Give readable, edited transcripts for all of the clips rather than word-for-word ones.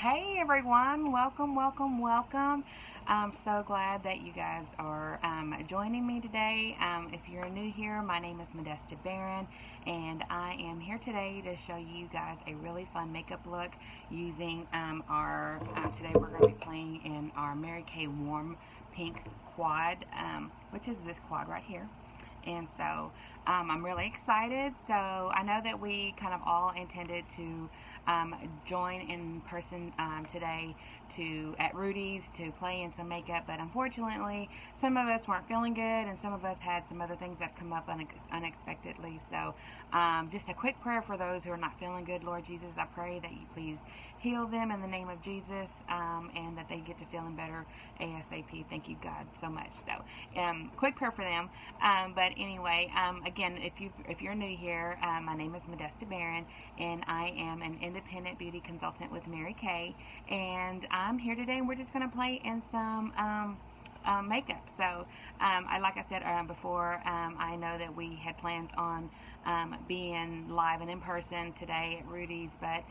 Hey everyone, welcome. I'm so glad that you guys are joining me today. If you're new here, my name is Modesta Barron, and I am here today to show you guys a really fun makeup look using today we're going to be playing in our Mary Kay Warm Pinks quad, which is this quad right here. And so I'm really excited. So I know that we kind of all intended to join in person today at Rudy's to play in some makeup, but unfortunately some of us weren't feeling good and some of us had some other things that come up unexpectedly. So just a quick prayer for those who are not feeling good. Lord Jesus, I pray that you please heal them in the name of Jesus, and that they get to feeling better ASAP. Thank you, God, so much. So quick prayer for them. But anyway, again, if you're new here, my name is Modesta Barron, and I am an independent beauty consultant with Mary Kay, and I'm here today, and we're just going to play in some makeup. So, like I said before, I know that we had plans on being live and in person today at Rudy's, but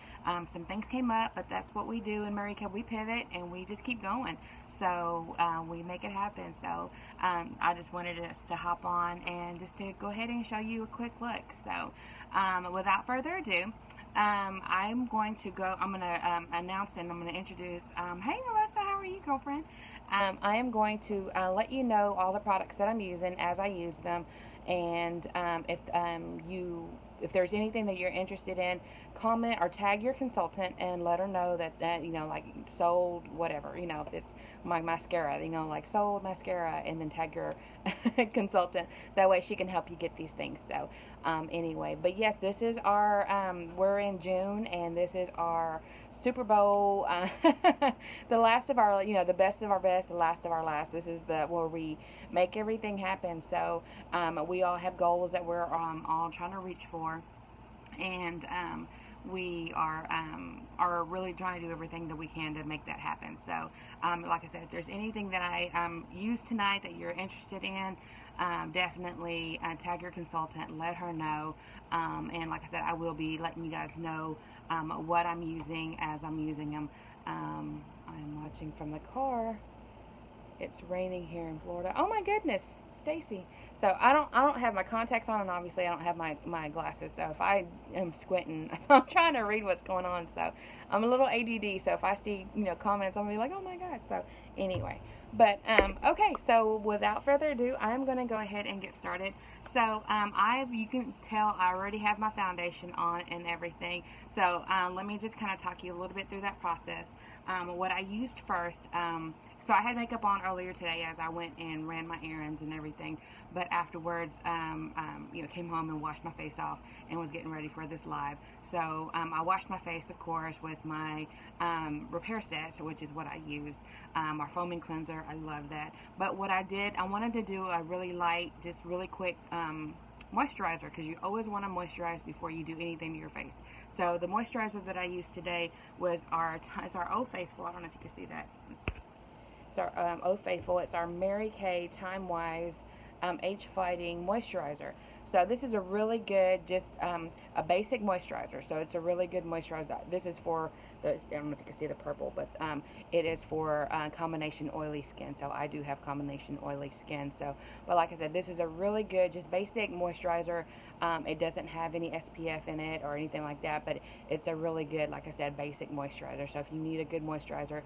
some things came up. But that's what we do in Mary Kay. We pivot and we just keep going. So we make it happen. So I just wanted us to hop on and just to go ahead and show you a quick look. So without further ado, I'm going to announce and I'm going to introduce. Hey, Melissa, how are you, girlfriend? I am going to let you know all the products that I'm using as I use them, and if there's anything that you're interested in, comment or tag your consultant and let her know that like sold whatever, if it's my mascara, like sold mascara, and then tag your consultant. That way she can help you get these things. So anyway, but yes, this is our we're in June, and this is our Super Bowl, the last of our, the best of our best, the last of our last. This is where we make everything happen. So we all have goals that we're all trying to reach for, and we are really trying to do everything that we can to make that happen. So like I said, if there's anything that I use tonight that you're interested in, definitely tag your consultant, let her know, and like I said, I will be letting you guys know what I'm using as I'm using them. I'm watching from the car. It's raining here in Florida. Oh my goodness, Stacy. So I don't have my contacts on, and obviously I don't have my glasses. So if I am squinting, I'm trying to read what's going on. So I'm a little ADD. So if I see comments, I'm gonna be like, oh my God. So anyway, but okay. So without further ado, I'm gonna go ahead and get started. So you can tell I already have my foundation on and everything. So let me just kind of talk you a little bit through that process. What I used first. So I had makeup on earlier today as I went and ran my errands and everything, but afterwards, came home and washed my face off and was getting ready for this live. So I washed my face, of course, with my repair set, which is what I use. Our foaming cleanser, I love that. But what I did, I wanted to do a really light, just really quick moisturizer, because you always want to moisturize before you do anything to your face. So the moisturizer that I used today was it's our Old Faithful. I don't know if you can see that. It's our Old Faithful. It's our Mary Kay Time Wise Age Fighting Moisturizer. So this is a really good, just a basic moisturizer. So it's a really good moisturizer. This is for I don't know if you can see the purple, but it is for combination oily skin. So I do have combination oily skin. So, but like I said, this is a really good, just basic moisturizer. It doesn't have any SPF in it or anything like that, but it's a really good, like I said, basic moisturizer. So if you need a good moisturizer,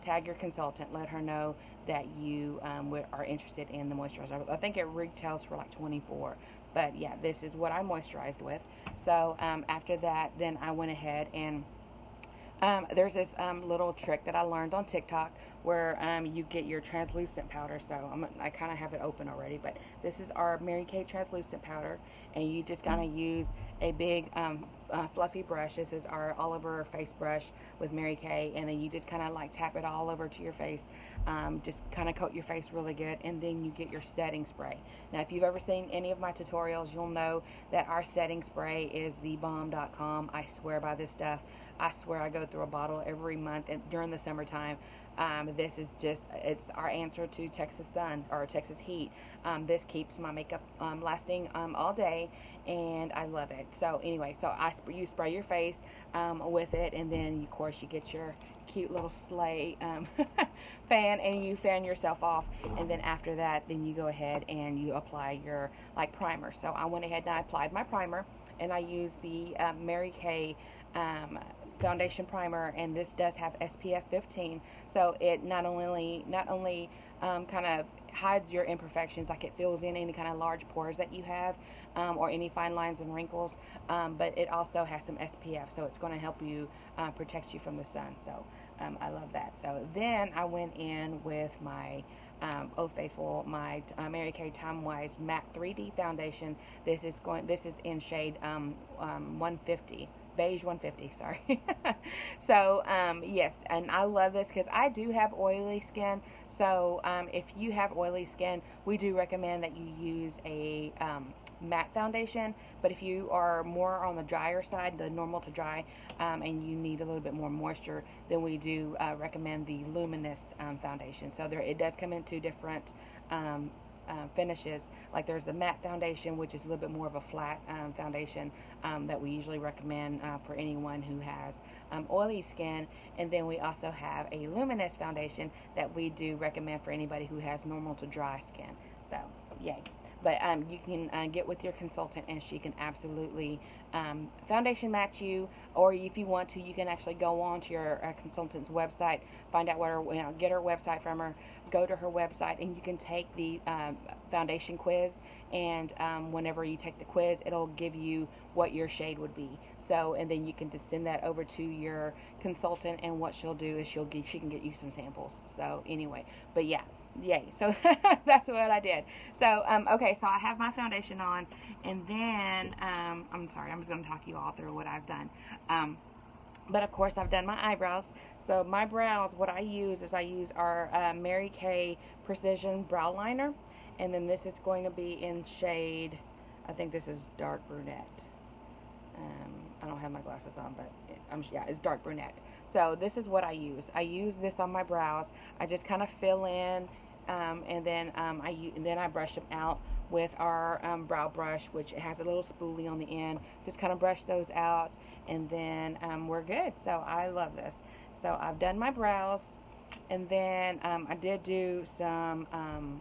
tag your consultant, let her know that you are interested in the moisturizer. I think it retails for like $24, but yeah, this is what I moisturized with. So after that, then I went ahead and there's this little trick that I learned on TikTok where you get your translucent powder. So I kind of have it open already, but this is our Mary Kay translucent powder, and you just kind of use a big fluffy brush. This is our Oliver face brush with Mary Kay, and then you just kind of like tap it all over to your face. Just kind of coat your face really good, and then you get your setting spray. Now, if you've ever seen any of my tutorials, you'll know that our setting spray is thebomb.com. I swear by this stuff. I swear I go through a bottle every month and during the summertime. This is just, it's our answer to Texas sun or Texas heat. This keeps my makeup lasting all day, and I love it. So anyway, so you spray your face with it, and then of course you get your cute little sleigh fan, and you fan yourself off, and then after that, then you go ahead and you apply your like primer. So I went ahead and I applied my primer, and I used the Mary Kay foundation primer, and this does have SPF 15, so it not only kind of hides your imperfections, like it fills in any kind of large pores that you have, or any fine lines and wrinkles, but it also has some SPF, so it's going to help you protect you from the sun. So I love that. So then I went in with my Oh Faithful, my Mary Kay Time Wise Matte 3D Foundation. This is in shade 150. Beige 150, sorry. So, yes, and I love this because I do have oily skin. So, if you have oily skin, we do recommend that you use a matte foundation. But if you are more on the drier side, the normal to dry, and you need a little bit more moisture, then we do recommend the Luminous foundation. So it does come in two different finishes. Like there's the matte foundation, which is a little bit more of a flat foundation that we usually recommend for anyone who has oily skin, and then we also have a luminous foundation that we do recommend for anybody who has normal to dry skin. So yay. But you can get with your consultant, and she can absolutely foundation match you. Or if you want to, you can actually go on to your consultant's website, find out what her, get her website from her, go to her website, and you can take the foundation quiz. And whenever you take the quiz, it'll give you what your shade would be. So, and then you can just send that over to your consultant, and what she'll do is she can get you some samples. So anyway, but yeah. Yay. So that's what I did. So, okay, so I have my foundation on, and then, I'm sorry, I'm just going to talk you all through what I've done. But of course, I've done my eyebrows. So my brows, what I use is I use our Mary Kay Precision Brow Liner, and then this is going to be in shade, I think this is dark brunette. I don't have my glasses on, but yeah, it's dark brunette. So this is what I use. I use this on my brows. I just kind of fill in, and then I brush them out with our brow brush, which has a little spoolie on the end. Just kind of brush those out, and then we're good. So I love this. So I've done my brows, and then I did do some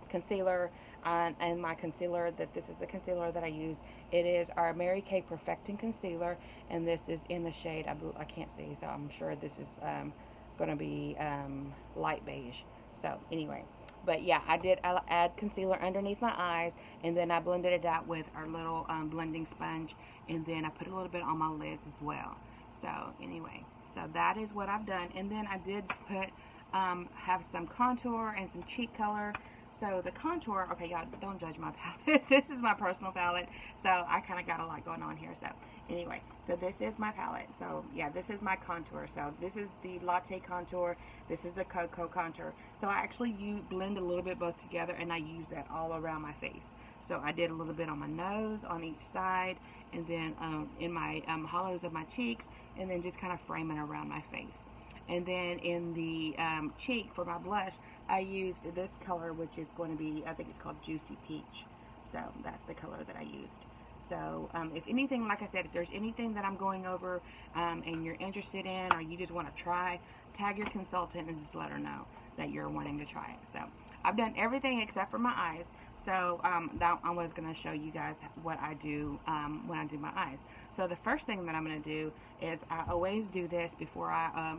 concealer. And my concealer, this is the concealer that I use. It is our Mary Kay Perfecting Concealer, and this is in the shade, I can't see, so I'm sure this is going to be light beige. So anyway, but yeah, I'll add concealer underneath my eyes, and then I blended it out with our little blending sponge, and then I put a little bit on my lids as well. So anyway, so that is what I've done. And then I did have some contour and some cheek color. So the contour, okay, y'all, don't judge my palette. This is my personal palette, so I kind of got a lot going on here. So anyway, so this is my palette. So yeah, this is my contour. So this is the Latte Contour. This is the Cocoa Contour. So I actually blend a little bit both together, and I use that all around my face. So I did a little bit on my nose, on each side, and then in my hollows of my cheeks, and then just kind of framing around my face. And then in the cheek for my blush, I used this color, which is going to be, I think it's called Juicy Peach. So that's the color that I used. So if anything, like I said, if there's anything that I'm going over and you're interested in, or you just want to try, tag your consultant and just let her know that you're wanting to try it. So I've done everything except for my eyes. So I was going to show you guys what I do when I do my eyes. So the first thing that I'm going to do is I always do this before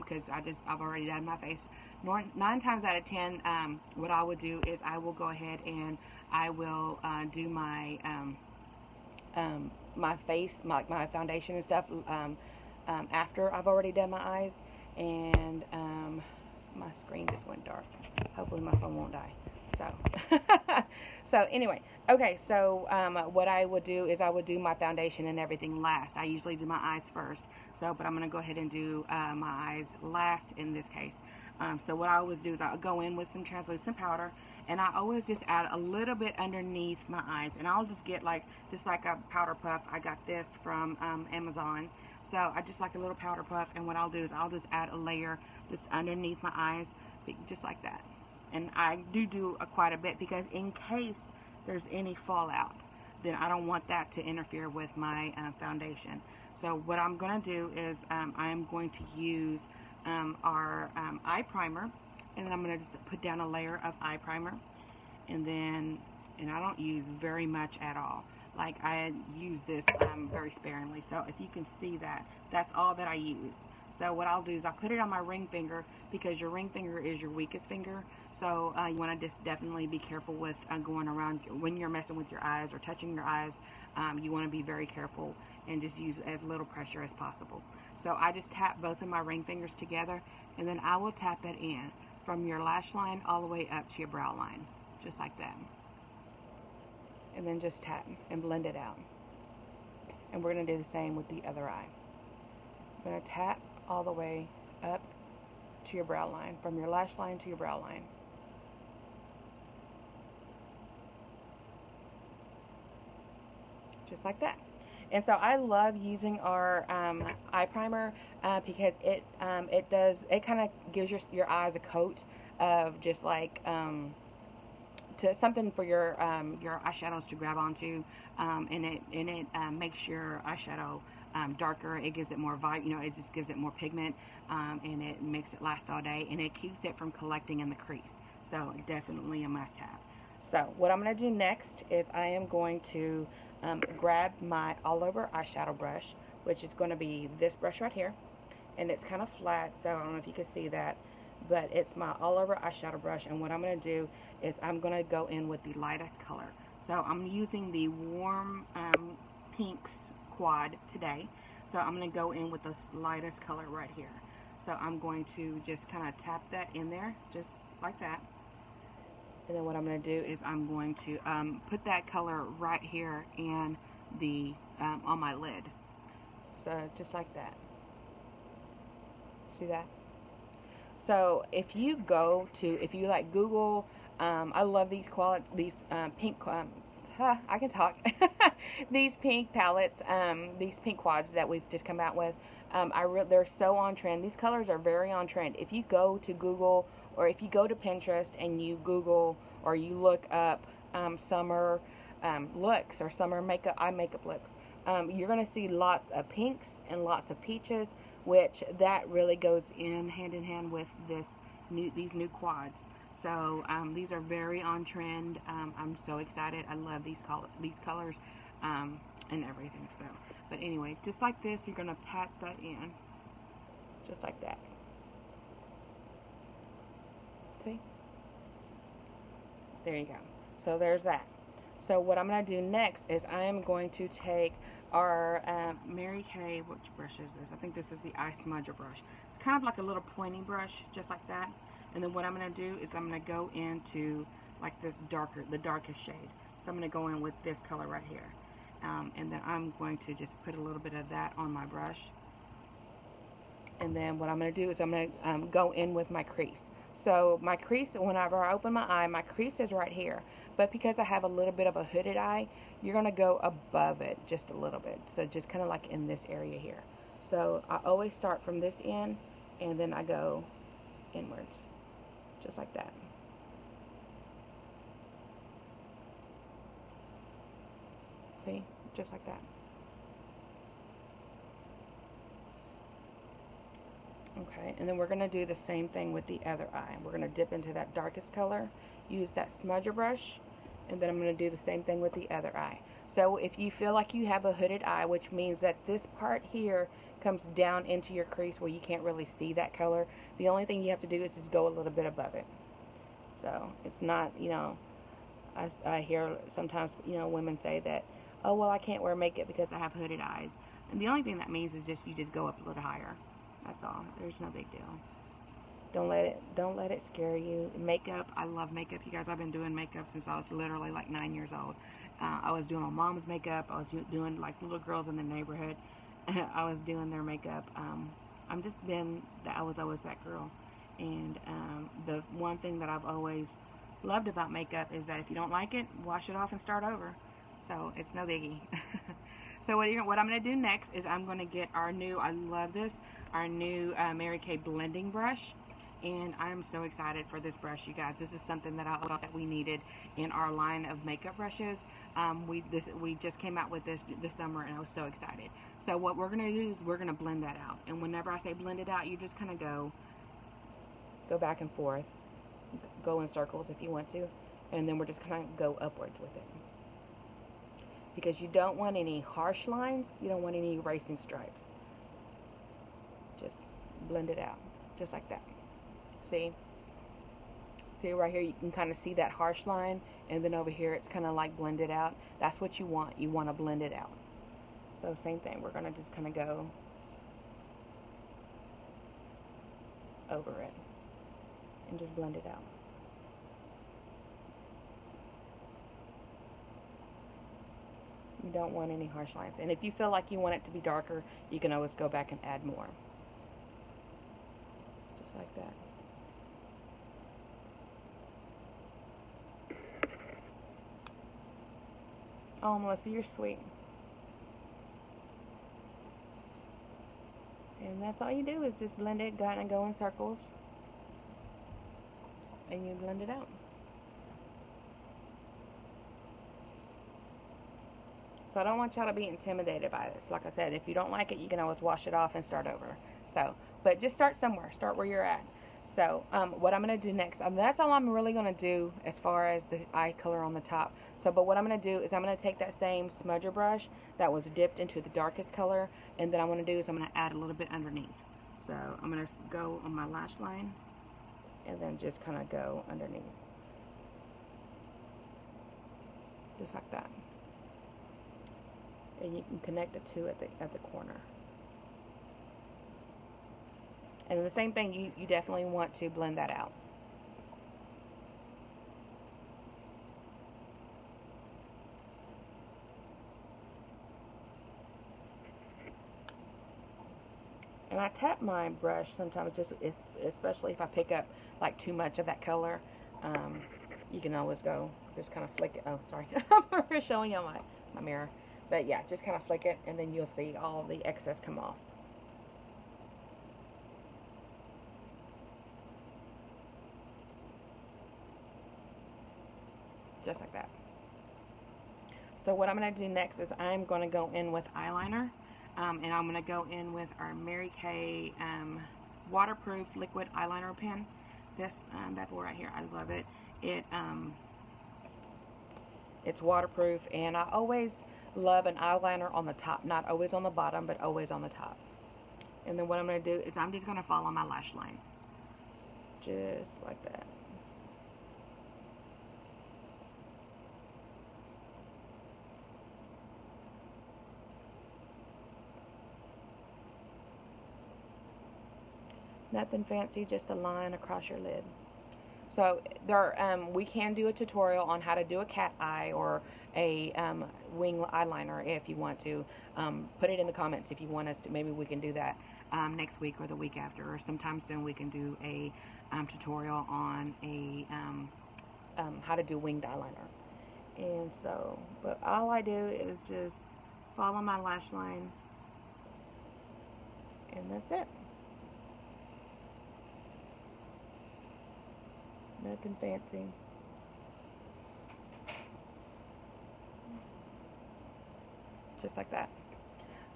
because I've already done my face. 9 times out of 10, what I would do is I will go ahead and I will do my my face, my foundation and stuff after I've already done my eyes. And my screen just went dark. Hopefully my phone won't die. So anyway, okay, so what I would do is I would do my foundation and everything last. I usually do my eyes first, so but I'm going to go ahead and do my eyes last in this case. So what I always do is I'll go in with some translucent powder, and I always just add a little bit underneath my eyes, and I'll just get just like a powder puff. I got this from Amazon, So I just like a little powder puff, and what I'll do is I'll just add a layer just underneath my eyes, just like that. And I do quite a bit, because in case there's any fallout, then I don't want that to interfere with my foundation. So what I'm going to do is I am going to use our eye primer, and then I'm going to just put down a layer of eye primer, and I don't use very much at all. Like, I use this very sparingly. So if you can see that, that's all that I use. So what I'll do is I'll put it on my ring finger, because your ring finger is your weakest finger. So you want to just definitely be careful with going around when you're messing with your eyes or touching your eyes. You want to be very careful and just use as little pressure as possible. So I just tap both of my ring fingers together, and then I will tap it in from your lash line all the way up to your brow line, just like that. And then just tap and blend it out. And we're going to do the same with the other eye. I'm going to tap all the way up to your brow line, from your lash line to your brow line. Just like that. And so I love using our eye primer because it kind of gives your eyes a coat of just like something for your eyeshadows to grab onto, and it makes your eyeshadow darker. It gives it more vibe, it just gives it more pigment, and it makes it last all day, and it keeps it from collecting in the crease. So definitely a must-have. So what I'm going to do next is I am going to grab my all over eyeshadow brush, which is going to be this brush right here, and it's kind of flat, so I don't know if you can see that, but it's my all over eyeshadow brush. And what I'm going to do is I'm going to go in with the lightest color. So I'm using the warm pinks quad today, so I'm going to go in with the lightest color right here. So I'm going to just kind of tap that in there, just like that. And then what I'm going to do is I'm going to put that color right here in the on my lid. So just like that. See that? So if you like Google, I love these pink. I can talk. These pink palettes, these pink quads that we've just come out with. They're so on trend. These colors are very on trend. If you go to Google, or if you go to Pinterest and you Google or you look up summer looks or summer eye makeup looks, you're going to see lots of pinks and lots of peaches, which that really goes hand in hand with these new quads. So these are very on trend. I'm so excited. I love these colors and everything. So, but anyway, just like this, you're going to pat that in, just like that. See? There you go. So there's that. So what I'm going to do next is I am going to take our Mary Kay, which brush is this? I think this is the Eye Smudger brush. It's kind of like a little pointy brush, just like that. And then what I'm going to do is I'm going to go into like the darkest shade. So I'm going to go in with this color right here. And then I'm going to just put a little bit of that on my brush. And then what I'm going to do is I'm going to go in with my crease. So my crease, whenever I open my eye, my crease is right here. But because I have a little bit of a hooded eye, you're going to go above it just a little bit. So just kind of like in this area here. So I always start from this end, and then I go inwards. Just like that. See? Just like that. Okay, and then we're going to do the same thing with the other eye. We're going to dip into that darkest color, use that smudger brush, and then I'm going to do the same thing with the other eye. So if you feel like you have a hooded eye, which means that this part here comes down into your crease where you can't really see that color, the only thing you have to do is just go a little bit above it. So it's not, I hear sometimes, women say that, oh, well, I can't wear makeup because I have hooded eyes. And the only thing that means is just you just go up a little higher. That's all. There's no big deal. Don't let it scare you. Makeup, I love makeup. You guys, I've been doing makeup since I was literally like 9 years old. I was doing my mom's makeup. I was doing like little girls in the neighborhood. I was doing their makeup. I was always that girl. And the one thing that I've always loved about makeup is that if you don't like it, wash it off and start over. So it's no biggie. So what I'm going to do next is I'm going to get our new, I love this, our new Mary Kay blending brush. And I'm so excited for this brush, you guys. This is something that I thought that we needed in our line of makeup brushes. We just came out with this summer, and I was so excited. So what we're going to do is we're going to blend that out. And whenever I say blend it out, you just kind of go back and forth, go in circles if you want to, and then we're just kind of go upwards with it. Because you don't want any harsh lines, you don't want any erasing stripes. Just blend it out, just like that. See right here, you can kind of see that harsh line, and then over here it's kind of like blended out. That's what you want. You want to blend it out. So same thing, we're going to just kind of go over it and just blend it out. You don't want any harsh lines. And if you feel like you want it to be darker, you can always go back and add more. Just like that. Oh, Melissa, you're sweet. And that's all you do is just blend it, and go in circles, and you blend it out. So I don't want y'all to be intimidated by this. Like I said, if you don't like it, you can always wash it off and start over. So, but just start somewhere. Start where you're at. So, what I'm going to do next, that's all I'm really going to do as far as the eye color on the top. So, but what I'm going to do is I'm going to take that same smudger brush that was dipped into the darkest color, and then I'm going to do is I'm going to add a little bit underneath. So, I'm going to go on my lash line, and then just kind of go underneath. Just like that. And you can connect the two at the corner. And the same thing, you definitely want to blend that out. And I tap my brush sometimes, especially if I pick up like too much of that color. You can always go, just kind of flick it. Oh, sorry, I'm showing you my mirror. But yeah, just kind of flick it, and then you'll see all the excess come off. Just like that. So what I'm going to do next is I'm going to go in with eyeliner, and I'm going to go in with our Mary Kay waterproof liquid eyeliner pen. This bad boy right here, I love it. It's waterproof, and I always love an eyeliner on the top, not always on the bottom, but always on the top. And then what I'm going to do is I'm just going to follow my lash line, just like that. Nothing fancy, just a line across your lid. So we can do a tutorial on how to do a cat eye or a wing eyeliner if you want to. Put it in the comments if you want us to. Maybe we can do that next week or the week after, or sometime soon we can do a tutorial on a how to do winged eyeliner. And so, but all I do is just follow my lash line, and that's it. Nothing fancy. Just like that.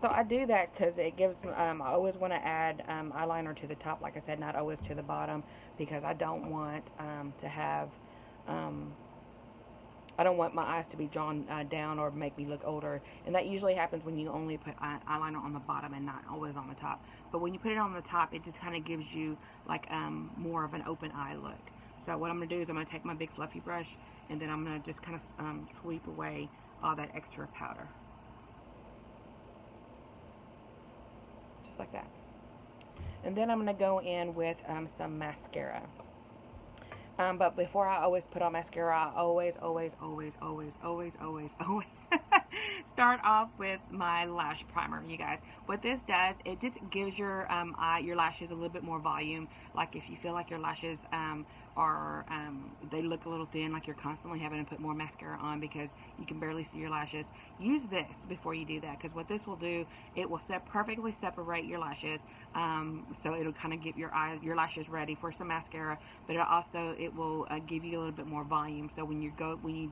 So I do that because it gives, I always want to add eyeliner to the top, like I said, not always to the bottom, because I don't want to have, I don't want my eyes to be drawn down or make me look older. And that usually happens when you only put eyeliner on the bottom and not always on the top. But when you put it on the top, it just kind of gives you like more of an open eye look. So what I'm going to do is I'm going to take my big fluffy brush, and then I'm going to just kind of sweep away all that extra powder. Just like that. And then I'm going to go in with some mascara. But before I always put on mascara, I always start off with my lash primer, you guys. What this does, it just gives your your lashes a little bit more volume. Like if you feel like your lashes are they look a little thin, like you're constantly having to put more mascara on because you can barely see your lashes, use this before you do that, because what this will do, it will perfectly separate your lashes. So it'll kind of get your lashes ready for some mascara, but it will give you a little bit more volume. So when you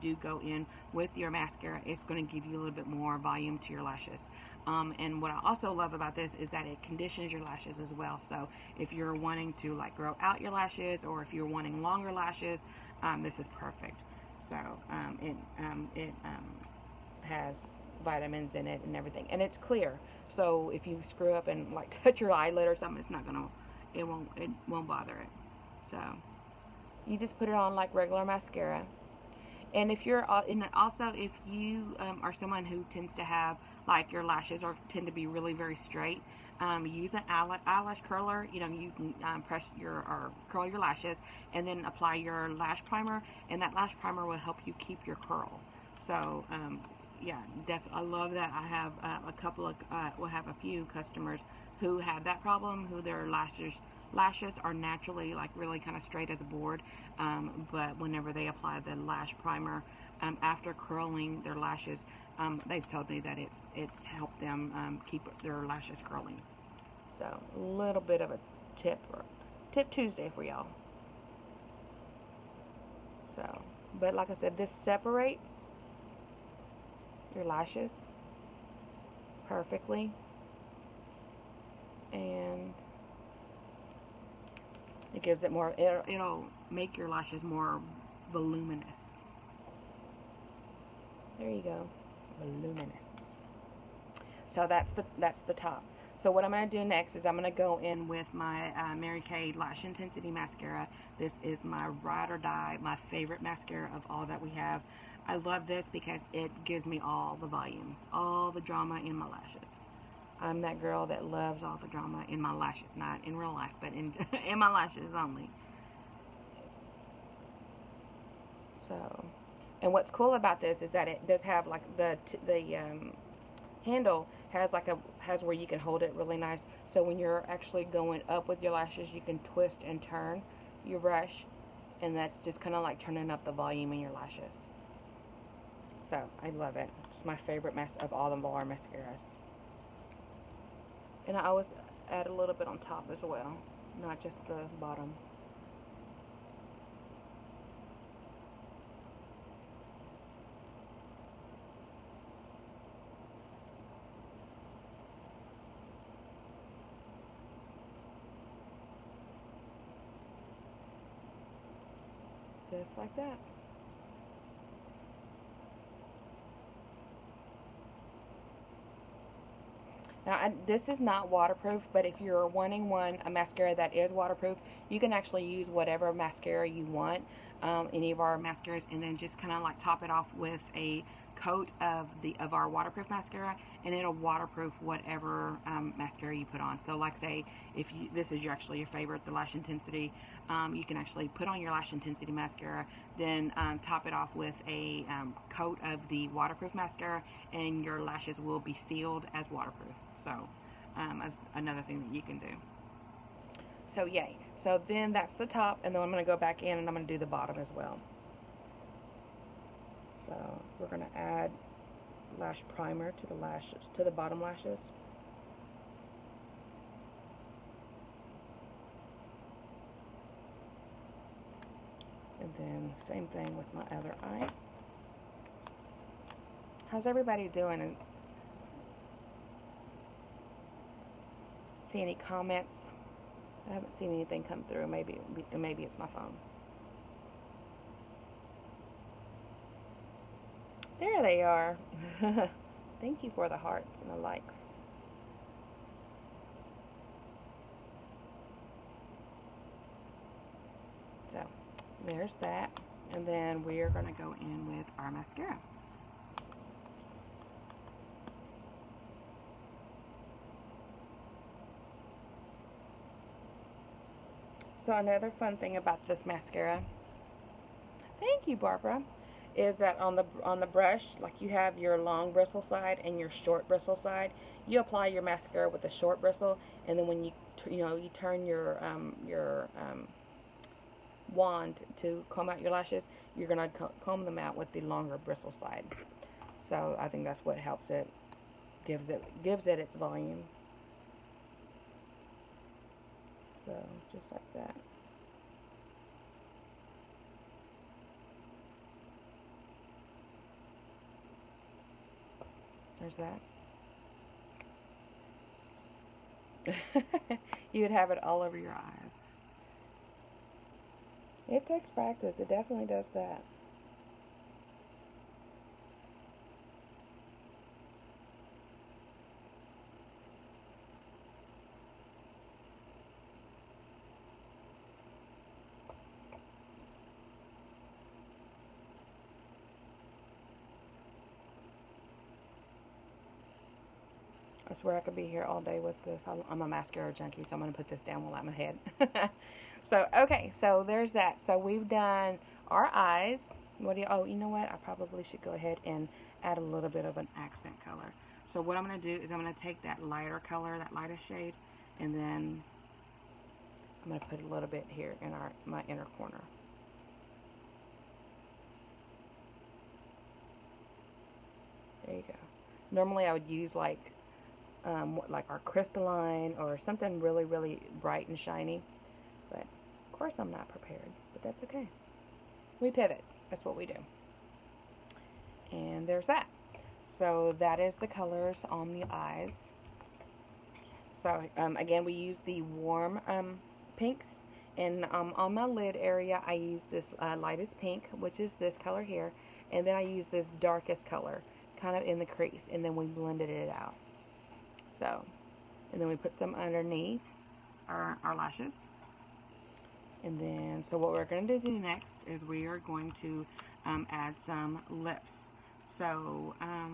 do go in with your mascara, it's going to give you a little bit more volume to your lashes. And what I also love about this is that it conditions your lashes as well. So if you're wanting to like grow out your lashes, or if you're wanting longer lashes, this is perfect. So it has vitamins in it and everything, and it's clear. So if you screw up and like touch your eyelid or something, it won't bother it. So you just put it on like regular mascara. And if you're also if you are someone who tends to have like your lashes tend to be really very straight, use an eyelash curler. You know, you can press or curl your lashes and then apply your lash primer, and that lash primer will help you keep your curl. So yeah, I love that. I have we'll have a few customers who have that problem, who their lashes are naturally like really kind of straight as a board, but whenever they apply the lash primer after curling their lashes, they've told me that it's helped them keep their lashes curling. So a little bit of a tip Tuesday for y'all. So, but like I said, this separates your lashes perfectly, and it gives it more, it'll make your lashes more voluminous. There you go, voluminous. So that's the top. So what I'm going to do next is I'm going to go in with my Mary Kay Lash Intensity Mascara. This is my ride or die, my favorite mascara of all that we have. I love this because it gives me all the volume, all the drama in my lashes. I'm that girl that loves all the drama in my lashes, not in real life, but in in my lashes only. So, and what's cool about this is that it does have like the handle has where you can hold it really nice. So when you're actually going up with your lashes, you can twist and turn your brush, and that's just kind of like turning up the volume in your lashes. So I love it. It's my favorite of all of our mascaras. And I always add a little bit on top as well, not just the bottom. Just like that. Now, this is not waterproof, but if you're wanting a mascara that is waterproof, you can actually use whatever mascara you want, any of our mascaras, and then just kind of like top it off with a coat of our waterproof mascara, and it'll waterproof whatever mascara you put on. So like say, if this is actually your favorite, the Lash Intensity, you can actually put on your Lash Intensity mascara, then top it off with a coat of the waterproof mascara, and your lashes will be sealed as waterproof. So that's another thing that you can do. So yay. So then that's the top, and then I'm going to go back in and I'm going to do the bottom as well. So we're going to add lash primer to the lashes, to the bottom lashes. And then same thing with my other eye. How's everybody doing? And see any comments? I haven't seen anything come through. Maybe it's my phone. There they are. Thank you for the hearts and the likes. So there's that, and then we are going to go in with our mascara. So another fun thing about this mascara, thank you, Barbara, is that on the brush, like you have your long bristle side and your short bristle side, you apply your mascara with the short bristle, and then when you turn your wand to comb out your lashes, you're gonna comb them out with the longer bristle side. So I think that's what helps it, gives it its volume. So just like that. There's that. You would have it all over your eyes. It takes practice. It definitely does that. I swear I could be here all day with this. I'm a mascara junkie, so I'm going to put this down while I'm ahead. So, okay, so there's that. So we've done our eyes. Oh, you know what? I probably should go ahead and add a little bit of an accent color. So what I'm going to do is I'm going to take that lighter color, that lighter shade, and then I'm going to put a little bit here in my inner corner. There you go. Normally I would use like our crystalline or something really, really bright and shiny. But, of course, I'm not prepared. But that's okay. We pivot. That's what we do. And there's that. So that is the colors on the eyes. So, again, we use the warm pinks. And on my lid area, I use this lightest pink, which is this color here. And then I use this darkest color, kind of in the crease. And then we blended it out. So, and then we put some underneath our lashes. And then, so what we're going to do next is we are going to add some lips. So, I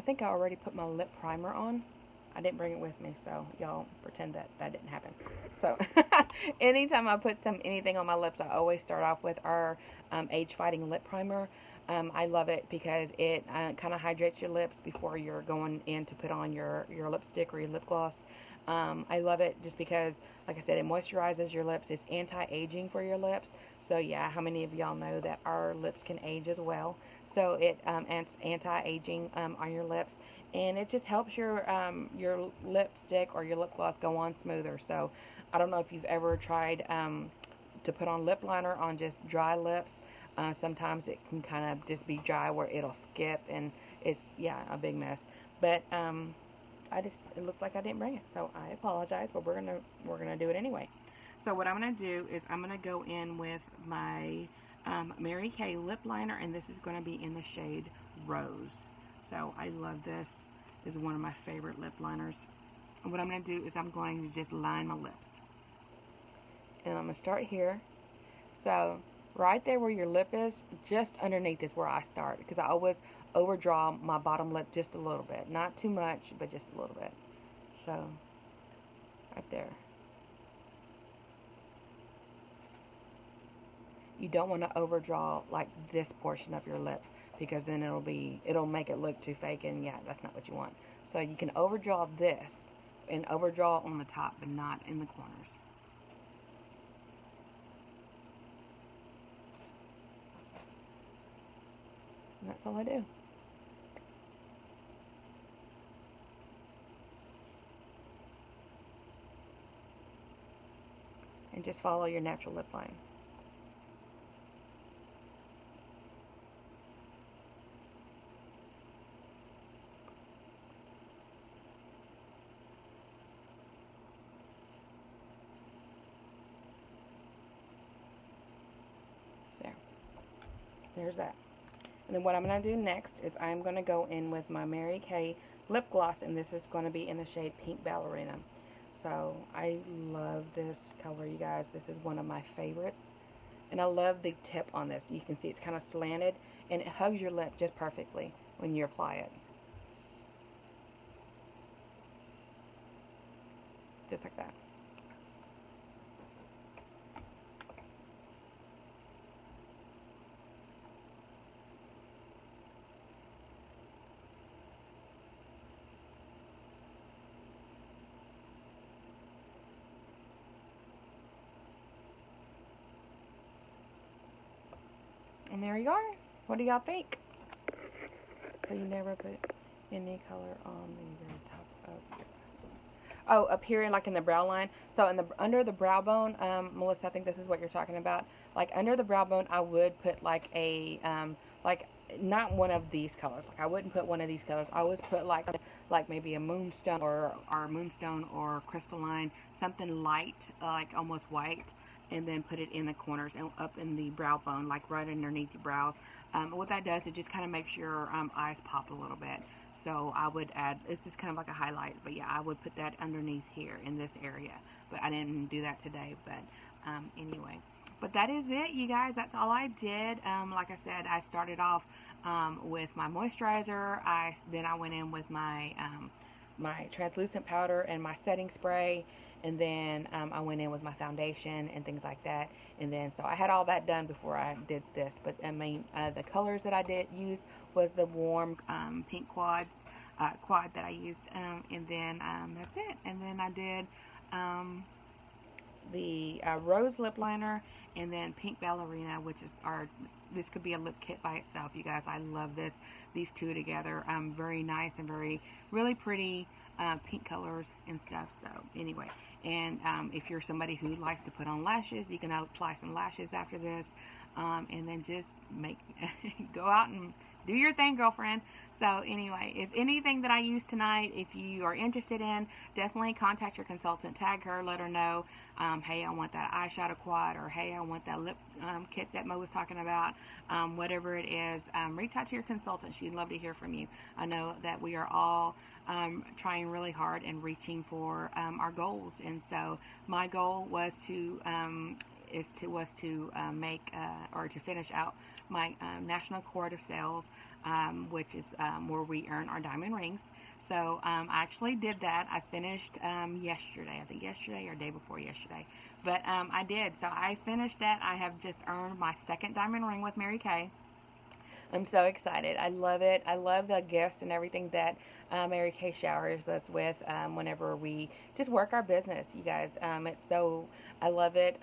think I already put my lip primer on. I didn't bring it with me, so y'all pretend that didn't happen. So, anytime I put anything on my lips, I always start off with our age-fighting lip primer. I love it because it kind of hydrates your lips before you're going in to put on your lipstick or your lip gloss. I love it just because, like I said, it moisturizes your lips. It's anti-aging for your lips. So yeah, how many of y'all know that our lips can age as well? So it anti-aging on your lips, and it just helps your lipstick or your lip gloss go on smoother. So I don't know if you've ever tried to put on lip liner on just dry lips. Sometimes it can kind of just be dry where it'll skip, and it's, yeah, a big mess. But it looks like I didn't bring it, so I apologize, but we're gonna do it anyway. So what I'm gonna do is I'm gonna go in with my Mary Kay lip liner, and this is gonna be in the shade Rose. So I love this. This is one of my favorite lip liners. And what I'm gonna do is I'm going to just line my lips, and I'm gonna start here. So right there where your lip is, just underneath is where I start, because I always overdraw my bottom lip just a little bit. Not too much, but just a little bit. So, right there. You don't want to overdraw like this portion of your lips, because then it'll make it look too fake, and yeah, that's not what you want. So you can overdraw this and overdraw on the top, but not in the corners. And that's all I do. And just follow your natural lip line. There. There's that. And then what I'm going to do next is I'm going to go in with my Mary Kay lip gloss, and this is going to be in the shade Pink Ballerina. So I love this color, you guys. This is one of my favorites. And I love the tip on this. You can see it's kind of slanted, and it hugs your lip just perfectly when you apply it. Just like that. And there you are. What do y'all think? So you never put any color on the very top of your... Oh, up here in, like, in the brow line. So in the under the brow bone, Melissa, I think this is what you're talking about. Like, under the brow bone, I would put like a like, not one of these colors. Like, I wouldn't put one of these colors. I always put like maybe a moonstone or crystalline, something light, like almost white, and then put it in the corners and up in the brow bone, like right underneath your brows. What that does, it just kind of makes your eyes pop a little bit. So I would add, this is kind of like a highlight, but yeah, I would put that underneath here in this area. But I didn't do that today, but anyway. But that is it, you guys. That's all I did. Like I said, I started off with my moisturizer. Then I went in with my my translucent powder and my setting spray. And then I went in with my foundation and things like that. And then, so I had all that done before I did this. But I mean, the colors that I use was the warm pink quad that I used. And then that's it. And then I did the rose lip liner and then pink ballerina, which is this could be a lip kit by itself, you guys. I love this. These two together, very nice and really pretty pink colors and stuff. So anyway, and if you're somebody who likes to put on lashes, you can apply some lashes after this, and then just go out and do your thing, girlfriend. So anyway, if anything that I used tonight, if you are interested in, definitely contact your consultant, tag her, let her know, hey, I want that eyeshadow quad, or hey, I want that lip kit that Mo was talking about, whatever it is, reach out to your consultant. She'd love to hear from you. I know that we are all trying really hard and reaching for our goals, and so my goal was to make or to finish out my national quart of sales, which is where we earn our diamond rings. So I actually did that. I finished yesterday, I think yesterday or day before yesterday, but I did. So I finished that. I have just earned my second diamond ring with Mary Kay. I'm so excited. I love it. I love the gifts and everything that Mary Kay showers us with whenever we just work our business, you guys. I love it.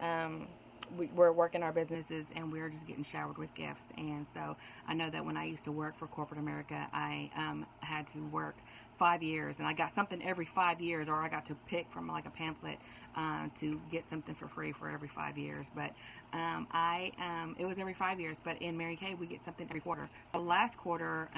We're working our businesses and we're just getting showered with gifts. And so I know that when I used to work for corporate America, I had to work 5 years, and I got something every 5 years, or I got to pick from like a pamphlet to get something for free for every 5 years. But it was every 5 years. But in Mary Kay, we get something every quarter. So last quarter,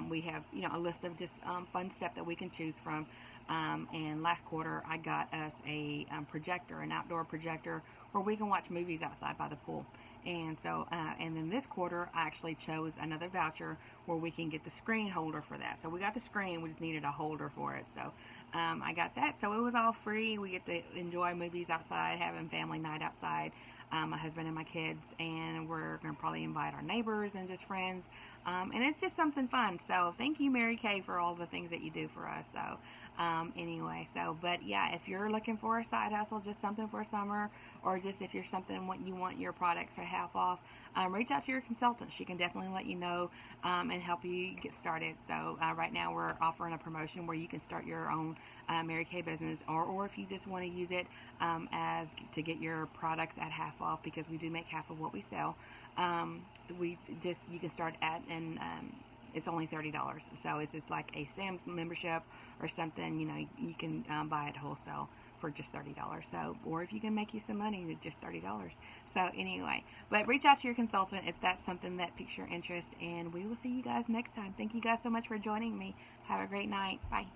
we have a list of just fun stuff that we can choose from. And last quarter, I got us a projector, an outdoor projector, where we can watch movies outside by the pool. And so, and then this quarter, I actually chose another voucher where we can get the screen holder for that. So we got the screen, we just needed a holder for it. So I got that. So it was all free. We get to enjoy movies outside, having family night outside, my husband and my kids, and we're going to probably invite our neighbors and just friends. And it's just something fun. So thank you, Mary Kay, for all the things that you do for us. So anyway, but yeah, if you're looking for a side hustle, just something for summer, or just if you're you want your products are half off, reach out to your consultant. She can definitely let you know and help you get started. So right now we're offering a promotion where you can start your own Mary Kay business, or if you just want to use it to get your products at half off, because we do make half of what we sell. You can start at, and it's only $30. So it's just like a Sam's membership or something. You can buy it wholesale for just $30. So, or if you can make you some money, it's just $30. So anyway, but reach out to your consultant if that's something that piques your interest, and we will see you guys next time. Thank you guys so much for joining me. Have a great night. Bye.